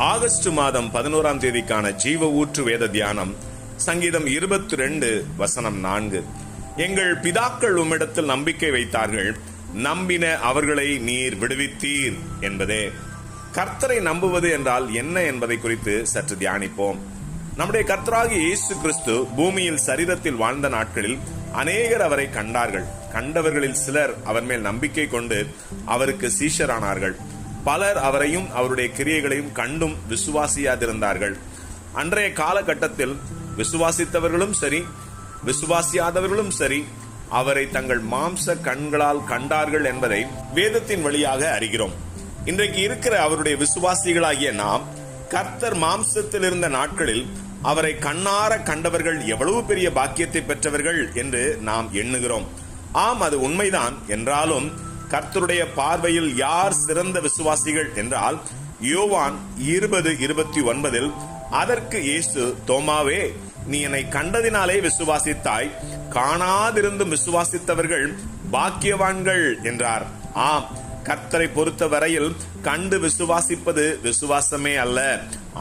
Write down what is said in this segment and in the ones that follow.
August மாதம் 11ஆம் தேதிக்கான ஜீவ ஊற்று வேத தியானம் சங்கீதம் 22 வசனம் 4. எங்கள் பிதாக்கள் உம்மிடத்தில் நம்பிக்கை வைத்தார்கள், நம்பின அவர்களை நீர் விடுவித்தீர் என்பதே. கர்த்தரை நம்புவது என்றால் என்ன என்பதை குறித்து சற்று தியானிப்போம். நம்முடைய கர்த்தராகிய இயேசு கிறிஸ்து பூமியில் சரீரத்தில் வாழ்ந்த நாட்களில் அநேகர் அவரை கண்டார்கள். கண்டவர்களில் சிலர் அவர் மேல் நம்பிக்கை கொண்டு அவருக்கு சீஷரானார்கள். பலர் அவரையும் அவருடைய கிரியைகளையும் கண்டும் விசுவாசியாதிருந்தார்கள். அன்றைய காலகட்டத்தில் விசுவாசித்தவர்களும் சரி, விசுவாசியாதவர்களும் சரி, அவரை தங்கள் மாம்ச கண்களால் கண்டார்கள் என்பதை வேதத்தின் வழியாக அறிகிறோம். இன்றைக்கு இருக்கிற அவருடைய விசுவாசிகளாகிய நாம், கர்த்தர் மாம்சத்தில் இருந்த நாட்களில் அவரை கண்ணார கண்டவர்கள் எவ்வளவு பெரிய பாக்கியத்தை பெற்றவர்கள் என்று நாம் எண்ணுகிறோம். ஆம், அது உண்மைதான். என்றாலும் கர்த்தருடைய பார்வையில் யார் சிறந்த விசுவாசிகள் என்றால், யோவான் 20:29 அதற்கு இயேசு, தோமாவே, நீ என்னை கண்டதினாலே விசுவாசித்தாய், காணாதிருந்தும் விசுவாசித்தவர்கள் பாக்கியவான்கள் என்றார். ஆம், கர்த்தரை பொறுத்த வரையில் கண்டு விசுவாசிப்பது விசுவாசமே அல்ல.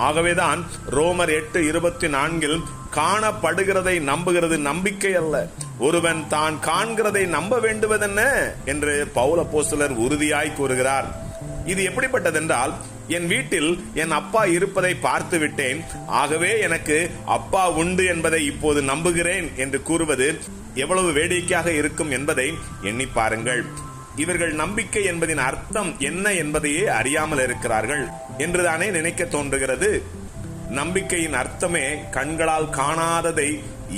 ஆகவேதான் ரோமர் 8:24 காணப்படுகிறதை நம்புகிறது நம்பிக்கை அல்ல, ஒருவன் தான் காண்கிறதை நம்ப வேண்டுவதென்ன என்று பவுல் அப்போஸ்தலர் உறுதியாய் கூறுகிறார். இது எப்படிப்பட்டதென்றால், என் வீட்டில் என் அப்பா இருப்பதை பார்த்து விட்டேன், ஆகவே எனக்கு அப்பா உண்டு என்பதை இப்போது நம்புகிறேன் என்று கூறுவது எவ்வளவு வேடிக்கையாக இருக்கும் என்பதை எண்ணி பாருங்கள். இவர்கள் நம்பிக்கை என்பதின் அர்த்தம் என்ன என்பதையே அறியாமல் இருக்கிறார்கள் என்றுதானே நினைக்க தோன்றுகிறது. நம்பிக்கையின் அர்த்தமே கண்களால் காணாததை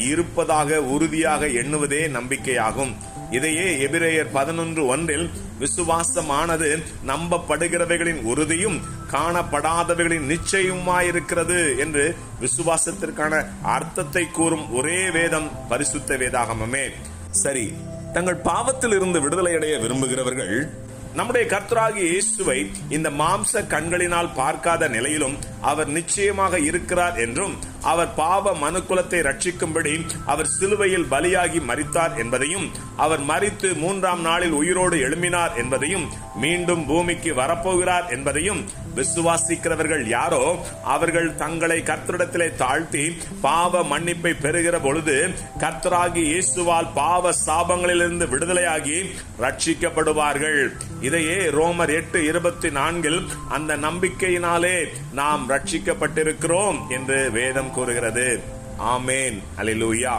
இருப்பதாக உறுதியாக எண்ணுவதே நம்பிக்கையாகும். இதையே எபிரேயர் 11:1 விசுவாசமானது நம்பப்படுகிறவைகளின் உறுதியும் காணப்படாதவைகளின் நிச்சயமாயிருக்கிறது என்று விசுவாசத்திற்கான அர்த்தத்தை கூறும் ஒரே வேதம் பரிசுத்த வேதாகமமே. சரி, தங்கள் பாவத்தில் இருந்து விடுதலை அடைய விரும்புகிறவர்கள் நம்முடைய கர்த்தராகிய இயேசுவை இந்த மாம்ச கண்களினால் பார்க்காத நிலையிலும் அவர் நிச்சயமாக இருக்கிறார் என்றும், அவர் பாவ மனுக்குலத்தை ரட்சிக்கும்படி அவர் சிலுவையில் பலியாகி மரித்தார் என்பதையும், அவர் மரித்து 3ஆம் நாளில் உயிரோடு எழும்பினார் என்பதையும், மீண்டும் பூமிக்கு வரப்போகிறார் என்பதையும் விசுவாசிக்கிறவர்கள் யாரோ அவர்கள் தங்களை கர்த்தரிடத்திலே தாழ்த்தி பாவ மன்னிப்பை பெறுகிற பொழுது கர்த்தராகிய இயேசுவால் பாவ சாபங்களிலிருந்து விடுதலையாகி ரட்சிக்கப்படுவார்கள். இதையே ரோமர் 8:24 அந்த நம்பிக்கையினாலே நாம் ரட்சிக்கப்பட்டிருக்கிறோம் என்று வேதம் கூறுகிறது. ஆமேன், அல்லேலூயா.